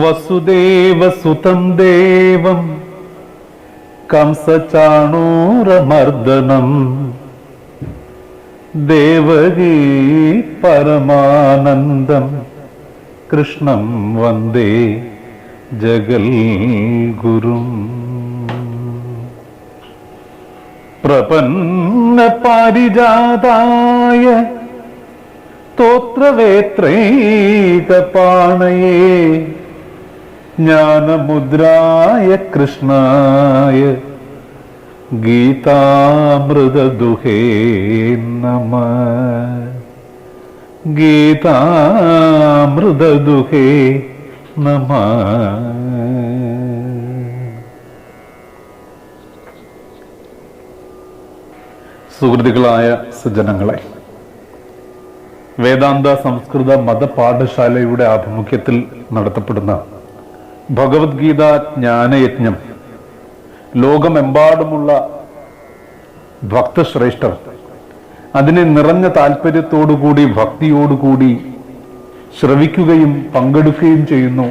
വസുദേവസുതം ദേവം കംസചാണൂരമർദ്ദനം ദേവകീ പരമാനന്ദം കൃഷ്ണം വന്ദേ ജഗൽഗുരും. പ്രപന്ന പാരിജാതായ സ്തോത്രവേത്രൈകപാണയേ ജ്ഞാനമുദ്രായ കൃഷ്ണായ ഗീതാമൃതദുഹേ നമഃ. ഗീതാമൃതദുഹേ നമഃ. സുഹൃത്തുക്കളായ സജ്ജനങ്ങളെ, വേദാന്ത സംസ്കൃത മതപാഠശാലയുടെ ആഭിമുഖ്യത്തിൽ നടത്തപ്പെടുന്ന ഭഗവത്ഗീത ജ്ഞാനയജ്ഞം ലോകമെമ്പാടുമുള്ള ഭക്തശ്രേഷ്ഠർ അതിനെ നിറഞ്ഞ താല്പര്യത്തോടുകൂടി ഭക്തിയോടുകൂടി ശ്രവിക്കുകയും പങ്കെടുക്കുകയും ചെയ്യുന്നു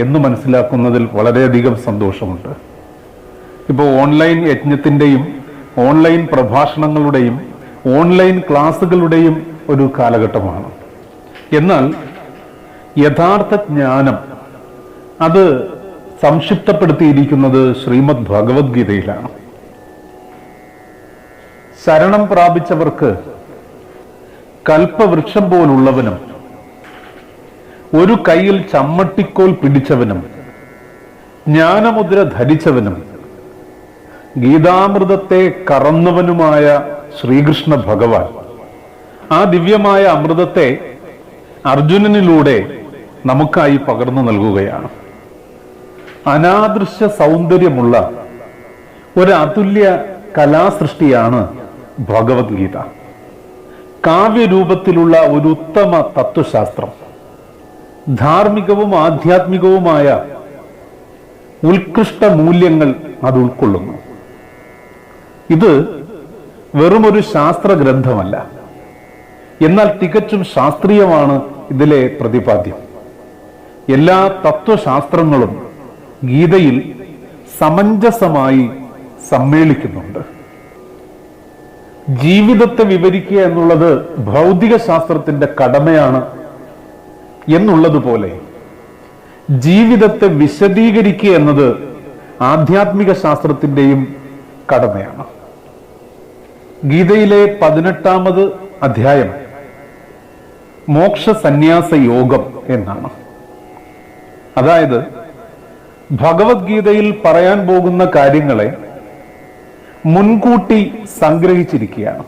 എന്ന് മനസ്സിലാക്കുന്നതിൽ വളരെയധികം സന്തോഷമുണ്ട്. ഇപ്പോൾ ഓൺലൈൻ യജ്ഞത്തിൻ്റെയും ഓൺലൈൻ പ്രഭാഷണങ്ങളുടെയും ഓൺലൈൻ ക്ലാസ്സുകളുടെയും ഒരു കാലഘട്ടമാണ്. എന്നാൽ യഥാർത്ഥ ജ്ഞാനം അത് സംക്ഷിപ്തപ്പെടുത്തിയിരിക്കുന്നത് ശ്രീമദ് ഭഗവത്ഗീതയിലാണ്. ശരണം പ്രാപിച്ചവർക്ക് കൽപ്പവൃക്ഷം പോലുള്ളവനും ഒരു കയ്യിൽ ചമ്മട്ടിക്കോൽ പിടിച്ചവനും ജ്ഞാനമുദ്ര ധരിച്ചവനും ഗീതാമൃതത്തെ കറന്നവനുമായ ശ്രീകൃഷ്ണ ഭഗവാൻ ആ ദിവ്യമായ അമൃതത്തെ അർജുനനിലൂടെ നമുക്കായി പകർന്നു നൽകുകയാണ്. അനാദൃശ്യ സൗന്ദര്യമുള്ള ഒരു അതുല്യ കലാസൃഷ്ടിയാണ് ഭഗവത്ഗീത. കാവ്യരൂപത്തിലുള്ള ഒരു ഉത്തമ തത്വശാസ്ത്രം, ധാർമ്മികവും ആധ്യാത്മികവുമായ ഉത്കൃഷ്ട മൂല്യങ്ങൾ അത് ഉൾക്കൊള്ളുന്നു. ഇത് വെറുമൊരു ശാസ്ത്ര ഗ്രന്ഥമല്ല, എന്നാൽ തികച്ചും ശാസ്ത്രീയമാണ് ഇതിലെ പ്രതിപാദ്യം. എല്ലാ തത്വശാസ്ത്രങ്ങളും ഗീതയിൽ സമഞ്ജസമായി സമ്മേളിക്കുന്നുണ്ട്. ജീവിതത്തെ വിവരിക്കുക എന്നുള്ളത് ഭൗതിക ശാസ്ത്രത്തിന്റെ കടമയാണ് എന്നുള്ളതുപോലെ ജീവിതത്തെ വിശദീകരിക്കുക എന്നത് ആധ്യാത്മിക ശാസ്ത്രത്തിന്റെയും കടമയാണ്. ഗീതയിലെ 18ാമത് അധ്യായം മോക്ഷ സന്യാസ യോഗം എന്നാണ്. അതായത് ഭഗവത്ഗീതയിൽ പറയാൻ പോകുന്ന കാര്യങ്ങളെ മുൻകൂട്ടി സംഗ്രഹിച്ചിരിക്കുകയാണ്.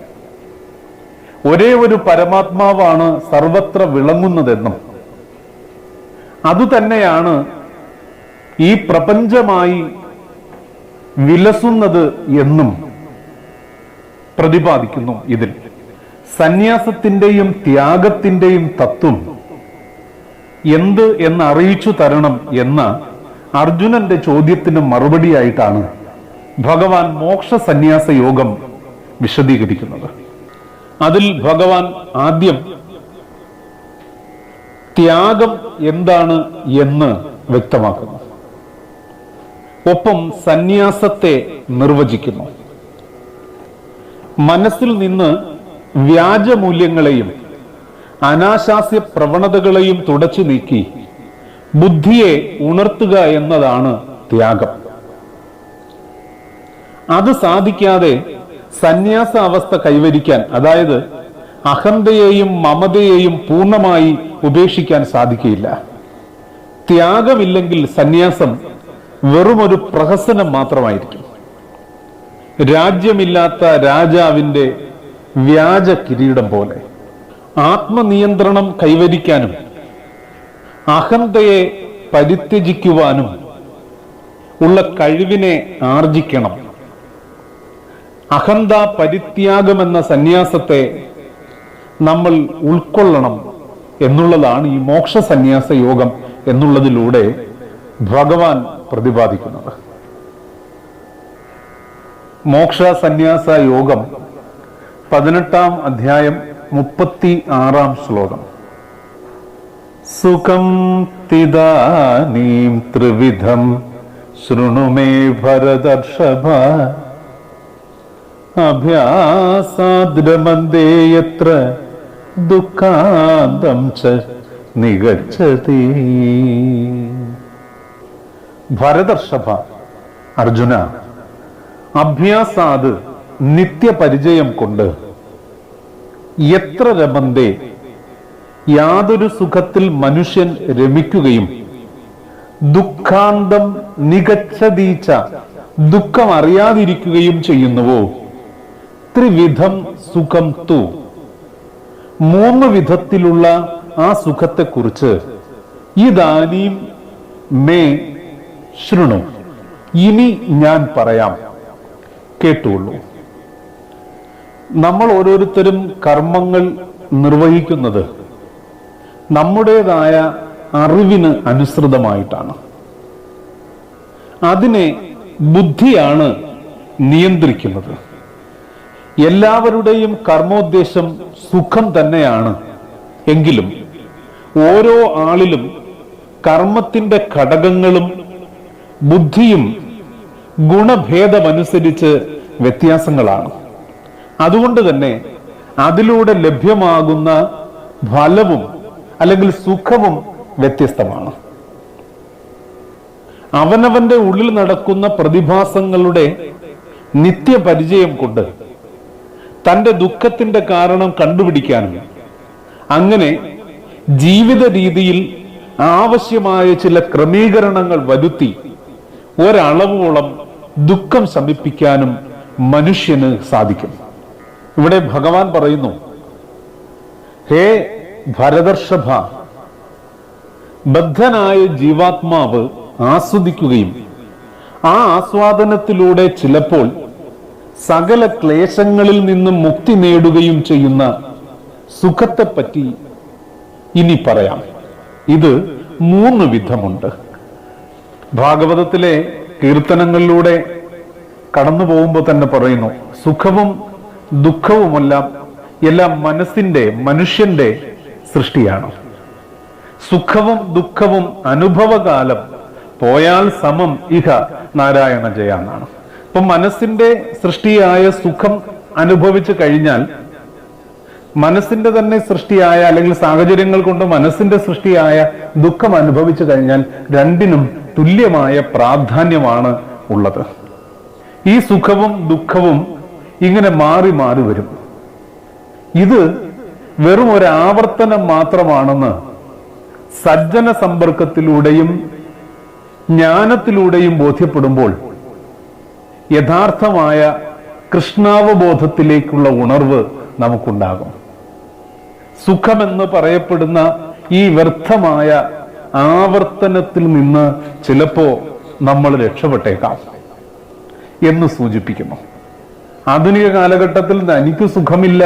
ഒരേ ഒരു പരമാത്മാവാണ് സർവത്ര വിളങ്ങുന്നതെന്നും അതുതന്നെയാണ് ഈ പ്രപഞ്ചമായി വിലസുന്നത് എന്നും പ്രതിപാദിക്കുന്നു. ഇതിൽ സന്യാസത്തിന്റെയും ത്യാഗത്തിന്റെയും തത്വം എന്ത് എന്ന് അറിയിച്ചു തരണം എന്ന അർജുനന്റെ ചോദ്യത്തിന് മറുപടിയായിട്ടാണ് ഭഗവാൻ മോക്ഷ സന്യാസ യോഗം വിശദീകരിക്കുന്നത്. അതിൽ ഭഗവാൻ ആദ്യം ത്യാഗം എന്താണ് എന്ന് വ്യക്തമാക്കുന്നു. ഒപ്പം സന്യാസത്തെ നിർവചിക്കുന്നു. മനസ്സിൽ നിന്ന് വ്യാജമൂല്യങ്ങളെയും അനാശാസ്യ പ്രവണതകളെയും തുടച്ചു നീക്കി ബുദ്ധിയെ ഉണർത്തുക എന്നതാണ് ത്യാഗം. അത് സാധിക്കാതെ സന്യാസ അവസ്ഥ കൈവരിക്കാൻ, അതായത് അഹന്തയെയും മമതയെയും പൂർണ്ണമായി ഉപേക്ഷിക്കാൻ സാധിക്കില്ല. ത്യാഗമില്ലെങ്കിൽ സന്യാസം വെറുമൊരു പ്രഹസനം മാത്രമായിരിക്കും. രാജ്യമില്ലാത്ത രാജാവിന്റെ വ്യാജ കിരീടം പോലെ. ആത്മനിയന്ത്രണം കൈവരിക്കാനും അഹന്തയെ പരിത്യജിക്കുവാനും ഉള്ള കഴിവിനെ ആർജിക്കണം. അഹന്ത പരിത്യാഗമെന്ന സന്യാസത്തെ നമ്മൾ ഉൾക്കൊള്ളണം എന്നുള്ളതാണ് ഈ മോക്ഷ സന്യാസ യോഗം എന്നുള്ളതിലൂടെ ഭഗവാൻ പ്രതിപാദിക്കുന്നത്. മോക്ഷ സന്യാസ യോഗം 18ാം അധ്യായം 36ാം ശ്ലോകം. സുഖം തിദാനീം ത്രിവിധം ശൃണു മേ ഭരതർഷഭ അഭ്യാസാദ്രമന്ദേ യത്ര ദുഃഖാന്തം ച നിഗച്ഛതി. ഭരതർഷഭ, അർജുന, അഭ്യാസാത് നിത്യപരിചയം കൊണ്ട് എത്ര രമന്തേ യാതൊരു സുഖത്തിൽ മനുഷ്യൻ രമിക്കുകയും ദുഃഖാന്തം നിഗച്ഛതീച്ച ദുഃഖം അറിയാതിരിക്കുകയും ചെയ്യുന്നുവോ ത്രിവിധം സുഖം തു, മൂന്ന് വിധത്തിലുള്ള ആ സുഖത്തെക്കുറിച്ച് ഇദാനീം മേ ശൃണു, ഇനി ഞാൻ പറയാം, കേട്ടുള്ളൂ. നമ്മൾ ഓരോരുത്തരും കർമ്മങ്ങൾ നിർവഹിക്കുന്നത് നമ്മുടേതായ അറിവിന് അനുസൃതമായിട്ടാണ്. അതിനെ ബുദ്ധിയാണ് നിയന്ത്രിക്കുന്നത്. എല്ലാവരുടെയും കർമ്മോദ്ദേശം സുഖം തന്നെയാണ്. എങ്കിലും ഓരോ ആളിലും കർമ്മത്തിന്റെ ഘടകങ്ങളും ബുദ്ധിയും ഗുണഭേദമനുസരിച്ച് വ്യത്യാസങ്ങളാണ്. അതുകൊണ്ട് തന്നെ അതിലൂടെ ലഭ്യമാകുന്ന ഫലവും അല്ലെങ്കിൽ സുഖവും വ്യത്യസ്തമാണ്. അവനവന്റെ ഉള്ളിൽ നടക്കുന്ന പ്രതിഭാസങ്ങളുടെ നിത്യപരിചയം കൊണ്ട് തന്റെ ദുഃഖത്തിന്റെ കാരണം കണ്ടുപിടിക്കാനും അങ്ങനെ ജീവിത രീതിയിൽ ആവശ്യമായ ചില ക്രമീകരണങ്ങൾ വരുത്തി ഒരളവോളം ദുഃഖം ശമിപ്പിക്കാനും മനുഷ്യന് സാധിക്കും. ഇവിടെ ഭഗവാൻ പറയുന്നു, ഹേ ഭരതർഷഭ, ബദ്ധനായ ജീവാത്മാവ് ആസ്വദിക്കുകയും ആ ആസ്വാദനത്തിലൂടെ ചിലപ്പോൾ സകല ക്ലേശങ്ങളിൽ നിന്നും മുക്തി നേടുകയും ചെയ്യുന്ന സുഖത്തെപ്പറ്റി ഇനി പറയാം. ഇത് മൂന്ന് വിധമുണ്ട്. ഭാഗവതത്തിലെ കീർത്തനങ്ങളിലൂടെ കടന്നു പോകുമ്പോൾ തന്നെ പറയുന്നു, സുഖവും ദുഃഖവുമെല്ലാം എല്ലാം മനുഷ്യന്റെ സൃഷ്ടിയാണ്. സുഖവും ദുഃഖവും അനുഭവകാലം പോയാൽ സമം ഇഹ നാരായണ ജയ എന്നാണ്. ഇപ്പൊ മനസ്സിന്റെ സൃഷ്ടിയായ സുഖം അനുഭവിച്ചു കഴിഞ്ഞാൽ, മനസ്സിന്റെ തന്നെ സൃഷ്ടിയായ അല്ലെങ്കിൽ സാഹചര്യങ്ങൾ കൊണ്ട് മനസ്സിന്റെ സൃഷ്ടിയായ ദുഃഖം അനുഭവിച്ചു കഴിഞ്ഞാൽ രണ്ടിനും തുല്യമായ പ്രാധാന്യമാണ് ഉള്ളത്. ഈ സുഖവും ദുഃഖവും ഇങ്ങനെ മാറി മാറി വരും. ഇത് വെറും ഒരു ആവർത്തനം മാത്രമാണെന്ന് സജ്ജന സമ്പർക്കത്തിലൂടെയും ജ്ഞാനത്തിലൂടെയും ബോധ്യപ്പെടുമ്പോൾ യഥാർത്ഥമായ കൃഷ്ണാവബോധത്തിലേക്കുള്ള ഉണർവ് നമുക്കുണ്ടാകും. സുഖമെന്ന് പറയപ്പെടുന്ന ഈ വ്യർത്ഥമായ ആവർത്തനത്തിൽ നിന്ന് ചിലപ്പോ നമ്മൾ രക്ഷപ്പെട്ടേക്കാം എന്ന് സൂചിപ്പിക്കുന്നു. ആധുനിക കാലഘട്ടത്തിൽ എനിക്ക് സുഖമില്ല,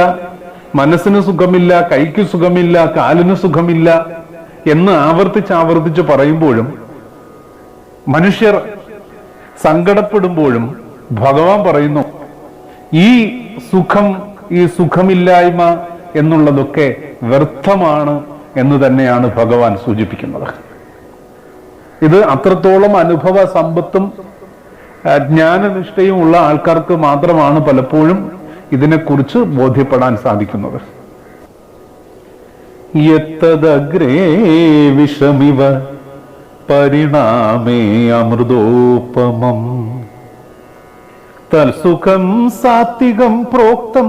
മനസ്സിന് സുഖമില്ല, കൈക്ക് സുഖമില്ല, കാലിന് സുഖമില്ല എന്ന് ആവർത്തിച്ച് പറയുമ്പോഴും മനുഷ്യർ സങ്കടപ്പെടുമ്പോഴും ഭഗവാൻ പറയുന്നു, ഈ സുഖമില്ലായ്മ എന്നുള്ളതൊക്കെ വ്യർത്ഥമാണ് എന്ന് തന്നെയാണ് ഭഗവാൻ സൂചിപ്പിക്കുന്നത്. ഇത് അത്രത്തോളം അനുഭവ സമ്പത്തും ജ്ഞാനനിഷ്ഠയും ഉള്ള ആൾക്കാർക്ക് മാത്രമാണ് പലപ്പോഴും ഇതിനെക്കുറിച്ച് ബോധ്യപ്പെടാൻ സാധിക്കുന്നത്. യത്തദഗ്രേ വിഷമിവ പരിണാമേ അമൃതോപമം തൽസുഖം സാത്വികം പ്രോക്തം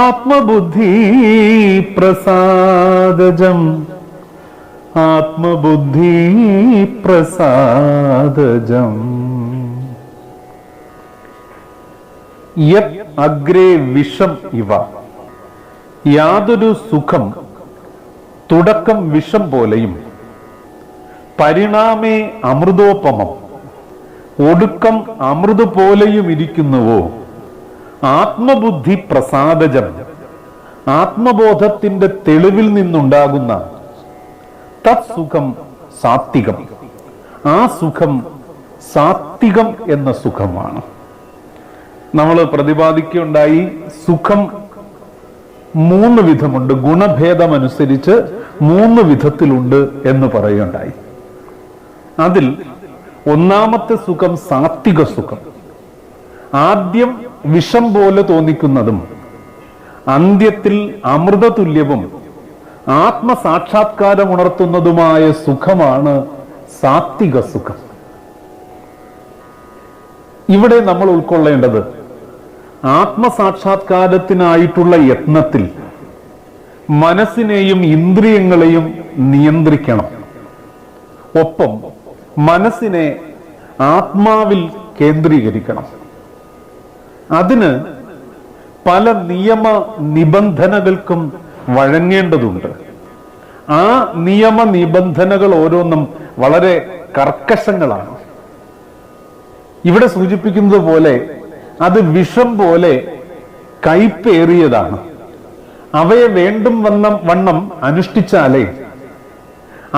ആത്മബുദ്ധി പ്രസാദജം ആത്മബുദ്ധി പ്രസാദജം. യത് അഗ്രേ വിഷം ഇവ, യാതൊരു സുഖം തുടക്കം വിഷം പോലെയും പരിണാമേ അമൃതോപമം ഒടുക്കം അമൃത് പോലെയും ഇരിക്കുന്നുവോ ആത്മബുദ്ധി പ്രസാദജം, ആത്മബോധത്തിന്റെ തെളിവിൽ നിന്നുണ്ടാകുന്ന തത് സുഖം സാത്വികം, ആ സുഖം സാത്വികം എന്ന സുഖമാണ്. നമ്മൾ പ്രതിപാദിക്കുകയുണ്ടായി, സുഖം മൂന്ന് വിധമുണ്ട്. ഗുണഭേദമനുസരിച്ച് 3 വിധത്തിലുണ്ട് എന്ന് പറയുകയുണ്ടായി. അതിൽ ഒന്നാമത്തെ സുഖം സാത്വിക സുഖം. ആദ്യം വിഷം പോലെ തോന്നിക്കുന്നതും അന്ത്യത്തിൽ അമൃതതുല്യവും ആത്മസാക്ഷാത്കാരം ഉണർത്തുന്നതുമായ സുഖമാണ് സാത്വിക സുഖം. ഇവിടെ നമ്മൾ ഉൾക്കൊള്ളേണ്ടത് ആത്മസാക്ഷാത്കാരത്തിനായിട്ടുള്ള യത്നത്തിൽ മനസ്സിനെയും ഇന്ദ്രിയങ്ങളെയും നിയന്ത്രിക്കണം. ഒപ്പം മനസ്സിനെ ആത്മാവിൽ കേന്ദ്രീകരിക്കണം. അതിന് പല നിയമ നിബന്ധനകൾക്കും വഴങ്ങേണ്ടതുണ്ട്. ആ നിയമ നിബന്ധനകൾ ഓരോന്നും വളരെ കർക്കശങ്ങളാണ്. ഇവിടെ സൂചിപ്പിക്കുന്നത് പോലെ അത് വിഷം പോലെ കയ്പേറിയതാണ്. അവയെ വേണ്ടും വണ്ണം അനുഷ്ഠിച്ചാലേ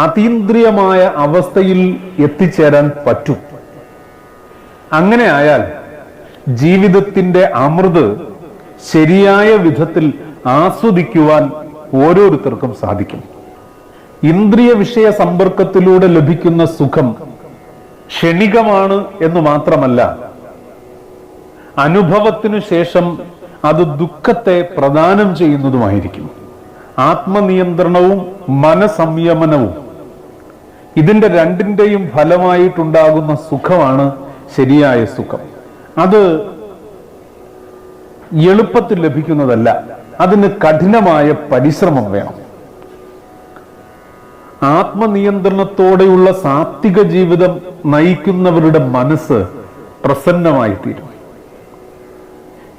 അതീന്ദ്രിയമായ അവസ്ഥയിൽ എത്തിച്ചേരാൻ പറ്റും. അങ്ങനെ ആയാൽ ജീവിതത്തിന്റെ അമൃത് ശരിയായ വിധത്തിൽ ആസ്വദിക്കുവാൻ ഓരോരുത്തർക്കും സാധിക്കും. ഇന്ദ്രിയ വിഷയ സമ്പർക്കത്തിലൂടെ ലഭിക്കുന്ന സുഖം ക്ഷണികമാണ് എന്ന് മാത്രമല്ല, അനുഭവത്തിനു ശേഷം അത് ദുഃഖത്തെ പ്രദാനം ചെയ്യുന്നതുമായിരിക്കും. ആത്മനിയന്ത്രണവും മനസംയമനവും ഇതിന്റെ രണ്ടിന്റെയും ഫലമായിട്ടുണ്ടാകുന്ന സുഖമാണ് ശരിയായ സുഖം. അത് എളുപ്പത്തിൽ ലഭിക്കുന്നതല്ല. അതിന് കഠിനമായ പരിശ്രമം വേണം. ആത്മനിയന്ത്രണത്തോടെയുള്ള സാത്വിക ജീവിതം നയിക്കുന്നവരുടെ മനസ്സ് പ്രസന്നമായി തീരും.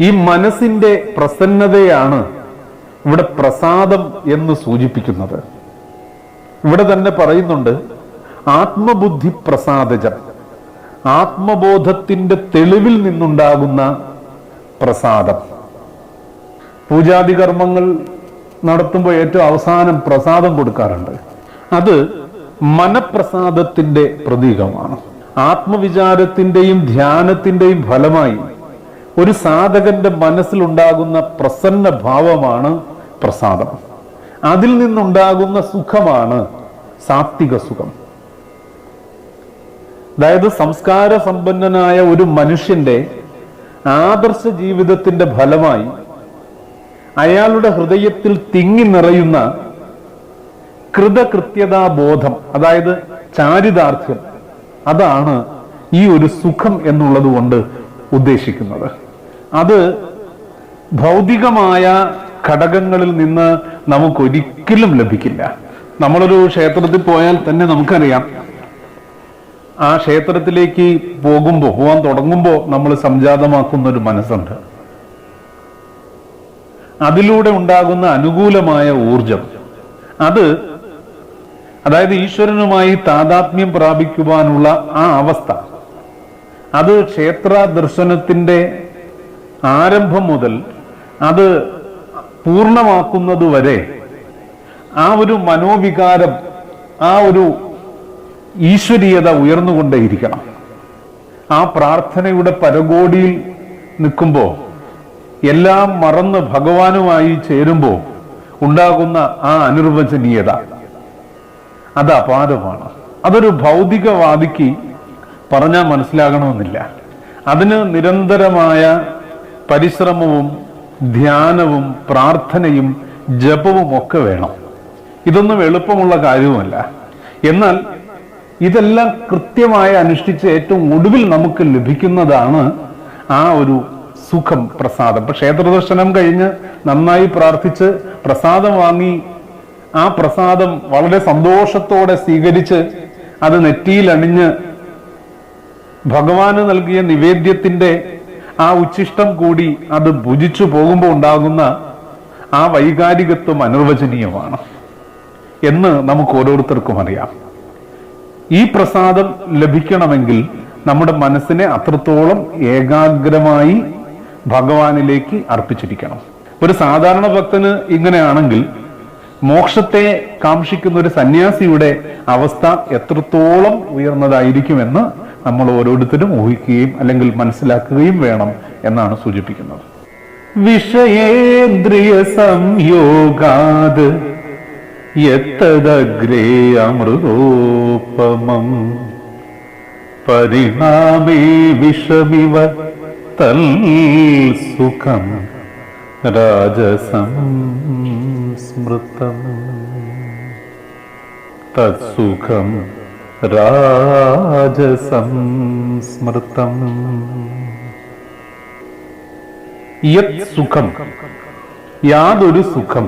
ഈ മനസ്സിന്റെ പ്രസന്നതയാണ് ഇവിടെ പ്രസാദം എന്ന് സൂചിപ്പിക്കുന്നത്. ഇവിടെ തന്നെ പറയുന്നുണ്ട്, ആത്മബുദ്ധി പ്രസാദജം, ആത്മബോധത്തിന്റെ തെളിവിൽ നിന്നുണ്ടാകുന്ന പ്രസാദം. പൂജാതി കർമ്മങ്ങൾ നടത്തുമ്പോൾ ഏറ്റവും അവസാനം പ്രസാദം കൊടുക്കാറുണ്ട്. അത് മനപ്രസാദത്തിന്റെ പ്രതീകമാണ്. ആത്മവിചാരത്തിന്റെയും ധ്യാനത്തിന്റെയും ഫലമായി ഒരു സാധകന്റെ മനസ്സിലുണ്ടാകുന്ന പ്രസന്ന ഭാവമാണ് പ്രസാദം. അതിൽ നിന്നുണ്ടാകുന്ന സുഖമാണ് സാത്വിക സുഖം. അതായത് സംസ്കാര സമ്പന്നനായ ഒരു മനുഷ്യന്റെ ആദർശ ജീവിതത്തിന്റെ ഫലമായി അയാളുടെ ഹൃദയത്തിൽ തിങ്ങി നിറയുന്ന കൃതകൃത്യതാബോധം, അതായത് ചാരിതാർത്ഥ്യം, അതാണ് ഈ ഒരു സുഖം എന്നുള്ളത് കൊണ്ട് ഉദ്ദേശിക്കുന്നത്. അത് ഭൗതികമായ ഘടകങ്ങളിൽ നിന്ന് നമുക്കൊരിക്കലും ലഭിക്കില്ല. നമ്മളൊരു ക്ഷേത്രത്തിൽ പോയാൽ തന്നെ നമുക്കറിയാം, ആ ക്ഷേത്രത്തിലേക്ക് പോകാൻ തുടങ്ങുമ്പോൾ നമ്മൾ സംജാതമാക്കുന്ന ഒരു മനസ്സുണ്ട്. അതിലൂടെ ഉണ്ടാകുന്ന അനുകൂലമായ ഊർജം, അതായത് ഈശ്വരനുമായി താതാത്മ്യം പ്രാപിക്കുവാനുള്ള ആ അവസ്ഥ, അത് ക്ഷേത്ര ദർശനത്തിന്റെ ആരംഭം മുതൽ അത് പൂർണ്ണമാക്കുന്നതുവരെ ആ ഒരു മനോവികാരം, ആ ഒരു ഈശ്വരീയത ഉയർന്നുകൊണ്ടേയിരിക്കണം. ആ പ്രാർത്ഥനയുടെ പരകോടിയിൽ നിൽക്കുമ്പോൾ, എല്ലാം മറന്ന് ഭഗവാനുമായി ചേരുമ്പോൾ ഉണ്ടാകുന്ന ആ അനിർവചനീയത, അത് അപാരമാണ്. അതൊരു ഭൗതികവാദിക്ക് പറഞ്ഞാൽ മനസ്സിലാകണമെന്നില്ല. അതിന് നിരന്തരമായ പരിശ്രമവും ധ്യാനവും പ്രാർത്ഥനയും ജപവും ഒക്കെ വേണം. ഇതൊന്നും എളുപ്പമുള്ള കാര്യവുമല്ല. എന്നാൽ ഇതെല്ലാം കൃത്യമായി അനുഷ്ഠിച്ച് ഏറ്റവും ഒടുവിൽ നമുക്ക് ലഭിക്കുന്നതാണ് ആ ഒരു സുഖം, പ്രസാദം. ഇപ്പൊ ക്ഷേത്രദർശനം കഴിഞ്ഞ് നന്നായി പ്രാർത്ഥിച്ച് പ്രസാദം വാങ്ങി ആ പ്രസാദം വളരെ സന്തോഷത്തോടെ സ്വീകരിച്ച് അത് നെറ്റിയിൽ അണിഞ്ഞ് ഭഗവാന് നൽകിയ നിവേദ്യത്തിന്റെ ആ ഉച്ഛിഷ്ടം കൂടി അത് ഭുജിച്ചു പോകുമ്പോൾ ഉണ്ടാകുന്ന ആ വൈകാരികത്വം അനിർവചനീയമാണ് എന്ന് നമുക്ക് ഓരോരുത്തർക്കും അറിയാം. ഈ പ്രസാദം ലഭിക്കണമെങ്കിൽ നമ്മുടെ മനസ്സിനെ അത്രത്തോളം ഏകാഗ്രമായി ഭഗവാനിലേക്ക് അർപ്പിച്ചിരിക്കണം. ഒരു സാധാരണ ഭക്തന് ഇങ്ങനെയാണെങ്കിൽ മോക്ഷത്തെ കാക്ഷിക്കുന്ന ഒരു സന്യാസിയുടെ അവസ്ഥ എത്രത്തോളം ഉയർന്നതായിരിക്കുമെന്ന് നമ്മൾ ഓരോരുത്തരും ഊഹിക്കുകയും അല്ലെങ്കിൽ മനസ്സിലാക്കുകയും വേണം എന്നാണ് സൂചിപ്പിക്കുന്നത്. വിഷയേന്ദ്രിയ സംയോഗാത് യത്തദഗ്രേ അമൃതോപമം പരിണാമേ വിഷമിവ തൽ സുഖം രാജസം സ്മൃതം തത്സുഖം രാജസം സ്മൃതം. യത് സുഖം, യാതൊരു സുഖം,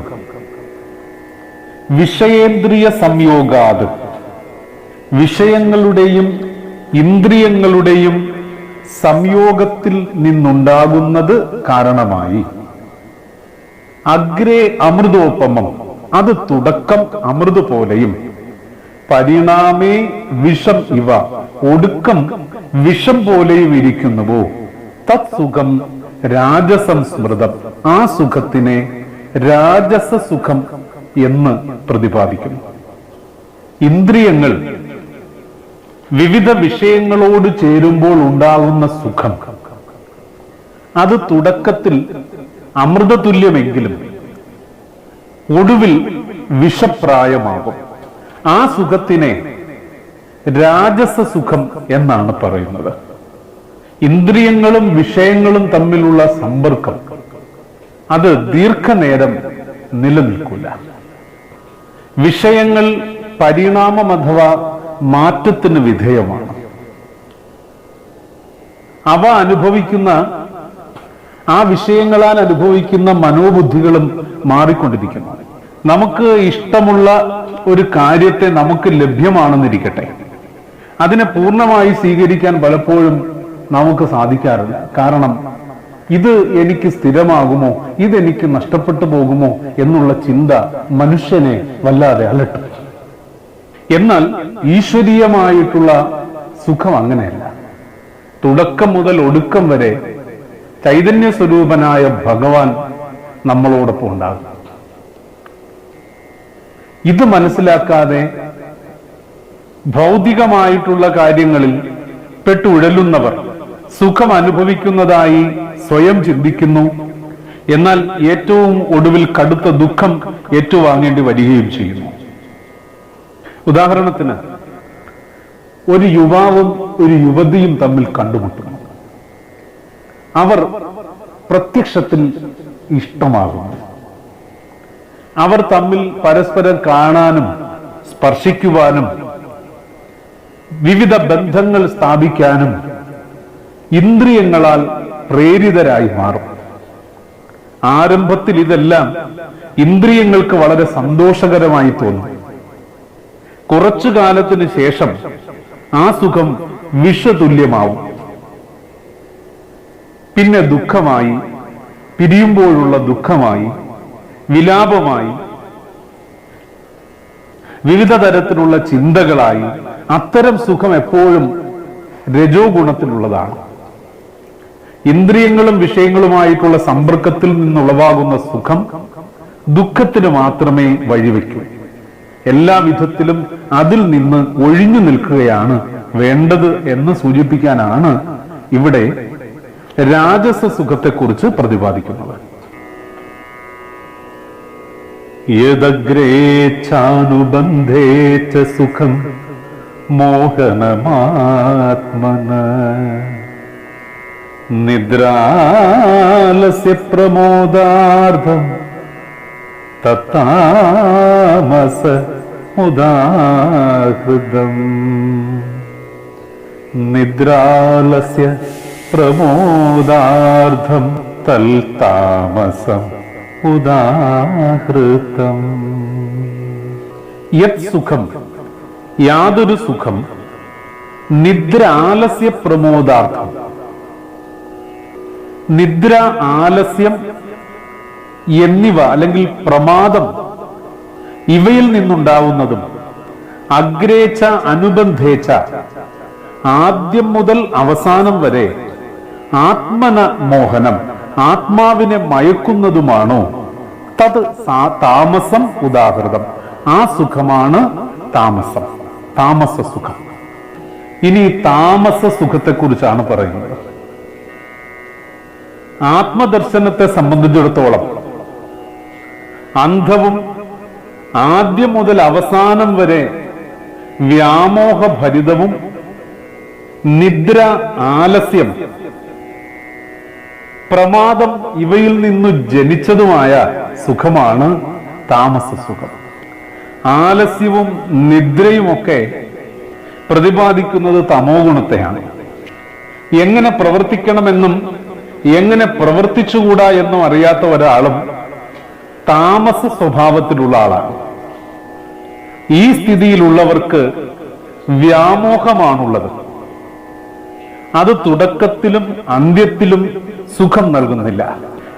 വിഷയേന്ദ്രിയ സംയോഗാത്, വിഷയങ്ങളുടെയും ഇന്ദ്രിയങ്ങളുടെയും സംയോഗത്തിൽ നിന്നുണ്ടാകുന്നത് കാരണമായി. അഗ്രേ അമൃതോപമം, അത് തുടക്കം അമൃത് പോലെയും, പരിണാമേ വിഷം ഇവ, ഒടുക്കം വിഷം പോലെയും ഇരിക്കുന്നുവോ. തത്സുഖം രാജസംസ്മൃതം, ആ സുഖത്തിനെ രാജസ സുഖം എന്ന് പ്രതിപാദിക്കുന്നു. ഇന്ദ്രിയങ്ങൾ വിവിധ വിഷയങ്ങളോട് ചേരുമ്പോൾ ഉണ്ടാകുന്ന സുഖം അത് തുടക്കത്തിൽ അമൃതതുല്യമെങ്കിലും ഒടുവിൽ വിഷപ്രായമാകും. ആ സുഖത്തിനെ രാജസ സുഖം എന്നാണ് പറയുന്നത്. ഇന്ദ്രിയങ്ങളും വിഷയങ്ങളും തമ്മിലുള്ള സമ്പർക്കം അത് ദീർഘനേരം നിലനിൽക്കില്ല. വിഷയങ്ങൾ പരിണാമം അഥവാ മാറ്റത്തിന് വിധേയമാണ്. അവ അനുഭവിക്കുന്ന, ആ വിഷയങ്ങളാൽ അനുഭവിക്കുന്ന മനോബുദ്ധികളും മാറിക്കൊണ്ടിരിക്കുന്നു. നമുക്ക് ഇഷ്ടമുള്ള ഒരു കാര്യത്തെ നമുക്ക് ലഭ്യമാണെന്നിരിക്കട്ടെ, അതിനെ പൂർണ്ണമായി സ്വീകരിക്കാൻ പലപ്പോഴും നമുക്ക് സാധിക്കാറില്ല. കാരണം ഇത് എനിക്ക് സ്ഥിരമാകുമോ, ഇതെനിക്ക് നഷ്ടപ്പെട്ടു പോകുമോ എന്നുള്ള ചിന്ത മനുഷ്യനെ വല്ലാതെ അലട്ടും. എന്നാൽ ഈശ്വരീയമായിട്ടുള്ള സുഖം അങ്ങനെയല്ല. തുടക്കം മുതൽ ഒടുക്കം വരെ ചൈതന്യ സ്വരൂപനായ ഭഗവാൻ നമ്മളോടൊപ്പം ഉണ്ടാകും. ഇത് മനസ്സിലാക്കാതെ ഭൗതികമായിട്ടുള്ള കാര്യങ്ങളിൽ പെട്ടുഴലുന്നവർ സുഖം അനുഭവിക്കുന്നതായി സ്വയം ചിന്തിക്കുന്നു. എന്നാൽ ഏറ്റവും ഒടുവിൽ കടുത്ത ദുഃഖം ഏറ്റുവാങ്ങേണ്ടി വരികയും ചെയ്യുന്നു. ഉദാഹരണത്തിന്, ഒരു യുവാവും ഒരു യുവതിയും തമ്മിൽ കണ്ടുമുട്ടുന്നു. അവർ പ്രത്യക്ഷത്തിൽ ഇഷ്ടമാകുന്നു. അവർ തമ്മിൽ പരസ്പരം കാണാനും സ്പർശിക്കുവാനും വിവിധ ബന്ധങ്ങൾ സ്ഥാപിക്കാനും ഇന്ദ്രിയങ്ങളാൽ പ്രേരിതരായി മാറും. ആരംഭത്തിൽ ഇതെല്ലാം ഇന്ദ്രിയങ്ങൾക്ക് വളരെ സന്തോഷകരമായി തോന്നും. കുറച്ചു കാലത്തിന് ശേഷം ആ സുഖം വിഷതുല്യമാവും. പിന്നെ ദുഃഖമായി, പിരിയുമ്പോഴുള്ള ദുഃഖമായി, വിലാപമായി, വിവിധ തരത്തിലുള്ള ചിന്തകളായി. അത്തരം സുഖം എപ്പോഴും രജോ ഗുണത്തിലുള്ളതാണ്. ഇന്ദ്രിയങ്ങളും വിഷയങ്ങളുമായിട്ടുള്ള സമ്പർക്കത്തിൽ നിന്നുളവാകുന്ന സുഖം ദുഃഖത്തിന് മാത്രമേ വഴിവെക്കൂ. എല്ലാ വിധത്തിലും അതിൽ നിന്ന് ഒഴിഞ്ഞു നിൽക്കുകയാണ് വേണ്ടത് എന്ന് സൂചിപ്പിക്കാനാണ് ഇവിടെ രാജസ സുഖത്തെക്കുറിച്ച് പ്രതിപാദിക്കുന്നത്. യദഗ്രേച്ഛാനുബന്ധേ ച സുഖം മോഹനമാത്മന നിദ്രാലസ്യ പ്രമോദാർത്ഥം തത്താമസ ഉദാഹൃതം. നിദ്രാലസ്യ പ്രമോദാർത്ഥം തൽ താമസം ഉദാഹൃതം. യത് സുഖം, യാതൊരു സുഖം, നിദ്ര ആലസ്യ പ്രമോദാർത്ഥം. നിദ്ര, ആലസ്യം എന്നിവ അല്ലെങ്കിൽ പ്രമാദം ഇവയിൽ നിന്നുണ്ടാവുന്നതും അഗ്രേച്ച അനുബന്ധേച്ച ആദ്യം മുതൽ അവസാനം വരെ ആത്മന മോഹനം ആത്മാവിനെ മയക്കുന്നതുമാണോ? തത് താമസം ഉദാഹൃതം. ആ സുഖമാണ് താമസം, താമസ സുഖം. ഇനി താമസ സുഖത്തെക്കുറിച്ചാണ് പറയുന്നത്. ആത്മദർശനത്തെ സംബന്ധിച്ചിടത്തോളം അന്ധവും ആദ്യം മുതൽ അവസാനം വരെ വ്യാമോഹഭരിതവും നിദ്ര, ആലസ്യം, പ്രമാദം ഇവയിൽ നിന്നു ജനിച്ചതുമായ സുഖമാണ് താമസ സുഖം. ആലസ്യവും നിദ്രയുമൊക്കെ പ്രതിപാദിക്കുന്നത് തമോ ഗുണത്തെയാണ്. എങ്ങനെ പ്രവർത്തിക്കണമെന്നും എങ്ങനെ പ്രവർത്തിച്ചുകൂടാ എന്നും അറിയാത്ത ഒരാളും താമസ സ്വഭാവത്തിലുള്ള ആളാണ്. ഈ സ്ഥിതിയിലുള്ളവർക്ക് വ്യാമോഹമാണുള്ളത്. അത് തുടക്കത്തിലും അന്ത്യത്തിലും സുഖം നൽകുന്നില്ല.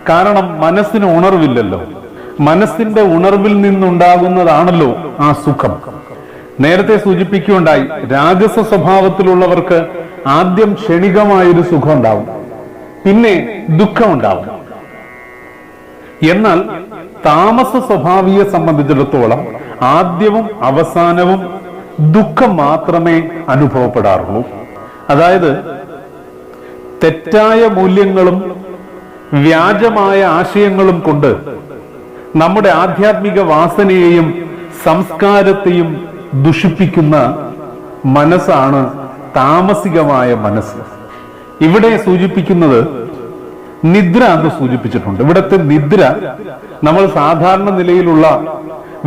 കാരണം മനസ്സിന് ഉണർവില്ലല്ലോ. മനസ്സിന്റെ ഉണർവിൽ നിന്നുണ്ടാകുന്നതാണല്ലോ ആ സുഖം. നേരത്തെ സൂചിപ്പിക്കുകയുണ്ടായി, രാജസ സ്വഭാവത്തിലുള്ളവർക്ക് ആദ്യം ക്ഷണികമായൊരു സുഖം ഉണ്ടാവും, പിന്നെ ദുഃഖം ഉണ്ടാവും. എന്നാൽ താമസ സ്വഭാവിയെ സംബന്ധിച്ചിടത്തോളം ആദ്യവും അവസാനവും ദുഃഖം മാത്രമേ അനുഭവപ്പെടാറുള്ളൂ. അതായത് തെറ്റായ മൂല്യങ്ങളും വ്യാജമായ ആശയങ്ങളും കൊണ്ട് നമ്മുടെ ആധ്യാത്മിക വാസനയെയും സംസ്കാരത്തെയും ദുഷിപ്പിക്കുന്ന മനസ്സാണ് താമസികമായ മനസ്സ്. ഇവിടെ സൂചിപ്പിക്കുന്നത് നിദ്ര എന്ന് സൂചിപ്പിച്ചിട്ടുണ്ട്. ഇവിടുത്തെ നിദ്ര നമ്മൾ സാധാരണ നിലയിലുള്ള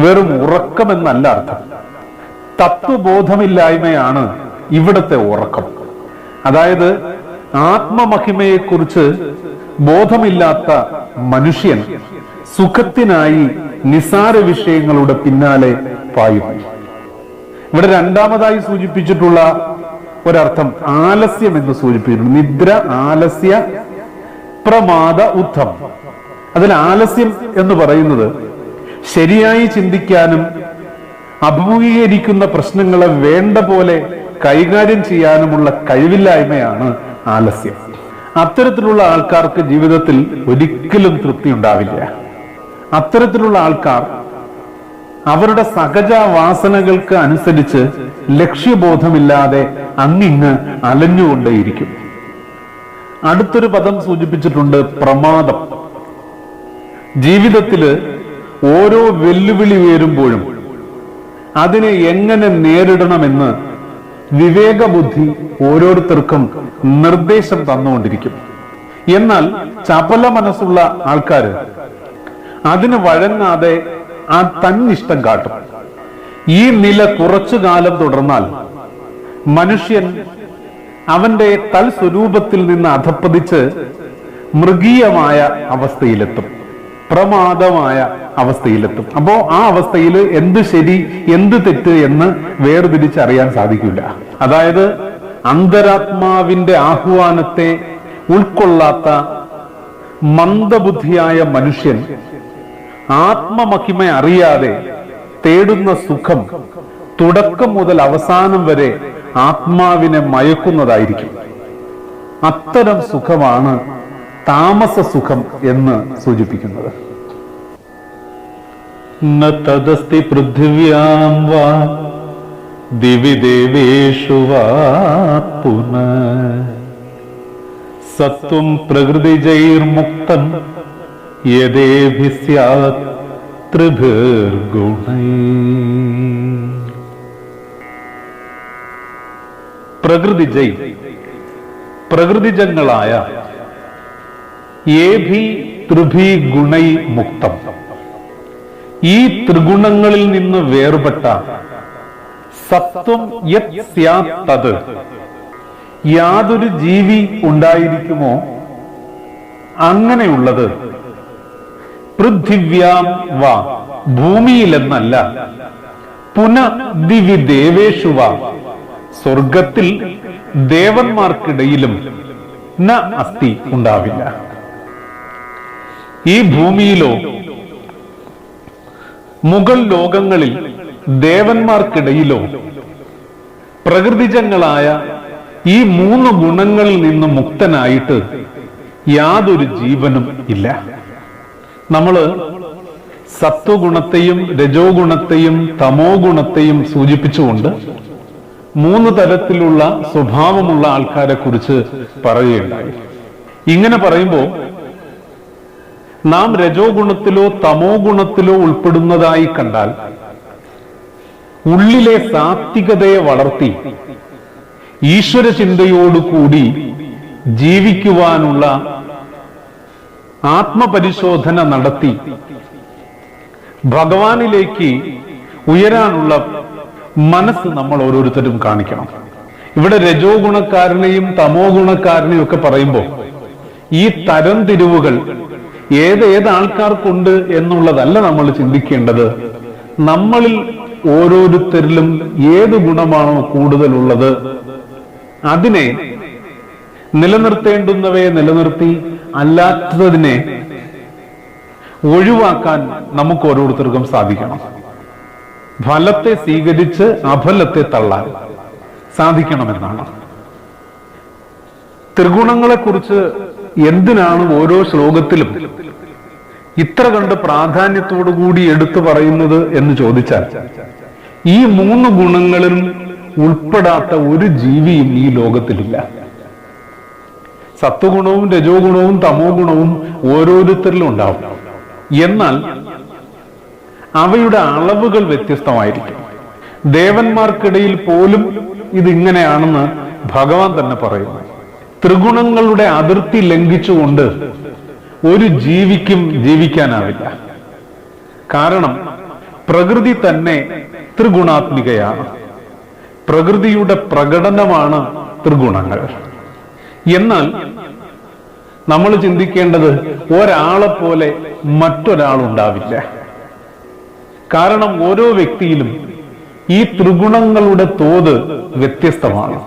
വെറും ഉറക്കമെന്നല്ല അർത്ഥം. തത്വബോധമില്ലായ്മയാണ് ഇവിടുത്തെ ഉറക്കം. അതായത് ആത്മമഹിമയെക്കുറിച്ച് ബോധമില്ലാത്ത മനുഷ്യൻ സുഖത്തിനായി നിസാര വിഷയങ്ങളുടെ പിന്നാലെ പായുന്നു. ഇവിടെ രണ്ടാമതായി സൂചിപ്പിച്ചിട്ടുള്ള ഒരർത്ഥം ആലസ്യം എന്ന് സൂചിപ്പിച്ചിട്ടുണ്ട്. നിദ്ര, ആലസ്യ, പ്രമാദ, ഉദ്ധം. അതിൽ ആലസ്യം എന്ന് പറയുന്നത് ശരിയായി ചിന്തിക്കാനും അഭിമുഖീകരിക്കുന്ന പ്രശ്നങ്ങളെ വേണ്ട പോലെ കൈകാര്യം ചെയ്യാനുമുള്ള കഴിവില്ലായ്മയാണ് ആലസ്യം. അത്തരത്തിലുള്ള ആൾക്കാർക്ക് ജീവിതത്തിൽ ഒരിക്കലും തൃപ്തി ഉണ്ടാവില്ല. അത്തരത്തിലുള്ള ആൾക്കാർ അവരുടെ സഹജ വാസനകൾക്ക് അനുസരിച്ച് ലക്ഷ്യബോധമില്ലാതെ അങ്ങിങ്ങ് അലഞ്ഞുകൊണ്ടേയിരിക്കും. അടുത്തൊരു പദം സൂചിപ്പിച്ചിട്ടുണ്ട്, പ്രമാദം. ജീവിതത്തില് ഓരോ വെല്ലുവിളി ഉയരുമ്പോഴും അതിനെ എങ്ങനെ നേരിടണമെന്ന് വിവേകബുദ്ധി ഓരോരുത്തർക്കും നിർദ്ദേശം തന്നുകൊണ്ടിരിക്കും. എന്നാൽ ചപല മനസ്സുള്ള ആൾക്കാര് അതിന് വഴങ്ങാതെ ആ തന്നിഷ്ടം കാട്ടും. ഈ നില കുറച്ചു കാലം തുടർന്നാൽ മനുഷ്യൻ അവന്റെ തൽസ്വരൂപത്തിൽ നിന്ന് അധപ്പതിച്ച് മൃഗീയമായ അവസ്ഥയിലെത്തും, പ്രമാദമായ അവസ്ഥയിലെത്തും. അപ്പോ ആ അവസ്ഥയിൽ എന്ത് ശരി എന്ത് തെറ്റ് എന്ന് വേർതിരിച്ചറിയാൻ സാധിക്കില്ല. അതായത് അന്തരാത്മാവിന്റെ ആഹ്വാനത്തെ ഉൾക്കൊള്ളാത്ത മന്ദബുദ്ധിയായ മനുഷ്യൻ ആത്മമഹിമ അറിയാതെ തേടുന്ന സുഖം തുടക്കം മുതൽ അവസാനം വരെ ആത്മാവിനെ മയക്കുന്നതായിരിക്കും. അത്തരം സുഖമാണ് താമസ സുഖം എന്ന് സൂചിപ്പിക്കുന്നത്. ന തദസ്തി പൃഥിവ്യാം വാ ദിവി ദേവേഷു വാ പുനഃ സത്വം പ്രകൃതിജൈർമുക്തം യദേഭി സ്യാത് ത്രിഭിർഗുണൈ. പ്രകൃതിജൈ, പ്രകൃതിജങ്ങളായ ഏഭി ത്രിഭി ഗുണൈ മുക്തം, ഈ ത്രിഗുണങ്ങളിൽ നിന്ന് വേർപെട്ട സത്വം യത് സ്യാത് തത്, യാതൊരു ജീവി ഉണ്ടായിരിക്കുമോ അങ്ങനെയുള്ളത് പൃഥിവ്യാം വാ, ഭൂമിയിലെന്നല്ല, പുന ദിവി ദേവേഷു വാ, സ്വർഗത്തിൽ ദേവന്മാർക്കിടയിലും ന അസ്തി ഉണ്ടാവില്ല. ഈ ഭൂമിയിലോ മുകൾ ലോകങ്ങളിൽ ദേവന്മാർക്കിടയിലോ പ്രകൃതിജങ്ങളായ ഈ മൂന്ന് ഗുണങ്ങളിൽ നിന്ന് മുക്തനായിട്ട് യാതൊരു ജീവനും ഇല്ല. നമ്മള് സത്വഗുണത്തെയും രജോ ഗുണത്തെയും തമോ ഗുണത്തെയും സൂചിപ്പിച്ചുകൊണ്ട് മൂന്ന് തരത്തിലുള്ള സ്വഭാവമുള്ള ആൾക്കാരെ കുറിച്ച് പറയുകയുണ്ടായി. ഇങ്ങനെ പറയുമ്പോൾ നാം രജോ ഗുണത്തിലോ തമോ ഗുണത്തിലോ ഉൾപ്പെടുന്നതായി കണ്ടാൽ ഉള്ളിലെ സാത്വികതയെ വളർത്തി ഈശ്വര ചിന്തയോടുകൂടി ജീവിക്കുവാനുള്ള ആത്മപരിശോധന നടത്തി ഭഗവാനിലേക്ക് ഉയരാനുള്ള മനസ്സ് നമ്മൾ ഓരോരുത്തരും കാണിക്കണം. ഇവിടെ രജോ ഗുണക്കാരനെയും തമോ ഗുണക്കാരനെയും ഒക്കെ പറയുമ്പോൾ ഈ തരംതിരിവുകൾ ഏത് ആൾക്കാർക്കുണ്ട് എന്നുള്ളതല്ല നമ്മൾ ചിന്തിക്കേണ്ടത്. നമ്മളിൽ ഓരോരുത്തരിലും ഏത് ഗുണമാണോ കൂടുതലുള്ളത് അതിനെ നിലനിർത്തേണ്ടുന്നവയെ നിലനിർത്തി അല്ലാത്തതിനെ ഒഴിവാക്കാൻ നമുക്ക് ഓരോരുത്തർക്കും സാധിക്കണം. ഫലത്തെ സ്വീകരിച്ച് അഫലത്തെ തള്ളാൻ സാധിക്കണമെന്നാണ്. ത്രിഗുണങ്ങളെക്കുറിച്ച് എന്തിനാണ് ഓരോ ശ്ലോകത്തിലും ഇത്ര കണ്ട് പ്രാധാന്യത്തോടുകൂടി എടുത്തു പറയുന്നത് എന്ന് ചോദിച്ചാൽ, ഈ 3 ഗുണങ്ങളിലും ഉൾപ്പെടാത്ത ഒരു ജീവിയും ഈ ലോകത്തിലില്ല. സത്വഗുണവും രജോ ഗുണവും തമോ ഗുണവും ഓരോരുത്തരിലും ഉണ്ടാവും. എന്നാൽ അവയുടെ അളവുകൾ വ്യത്യസ്തമായിരിക്കും. ദേവന്മാർക്കിടയിൽ പോലും ഇതിങ്ങനെയാണെന്ന് ഭഗവാൻ തന്നെ പറയുന്നു. ത്രിഗുണങ്ങളുടെ അതിർത്തി ലംഘിച്ചുകൊണ്ട് ഒരു ജീവിക്കും ജീവിക്കാനാവില്ല. കാരണം പ്രകൃതി തന്നെ ത്രിഗുണാത്മികയാണ്. പ്രകൃതിയുടെ പ്രകടനമാണ് ത്രിഗുണങ്ങൾ. എന്നാൽ നമ്മൾ ചിന്തിക്കേണ്ടത് ഒരാളെ പോലെ മറ്റൊരാളുണ്ടാവില്ല. കാരണം ഓരോ വ്യക്തിയിലും ഈ ത്രിഗുണങ്ങളുടെ തോത് വ്യത്യസ്തമാണ്.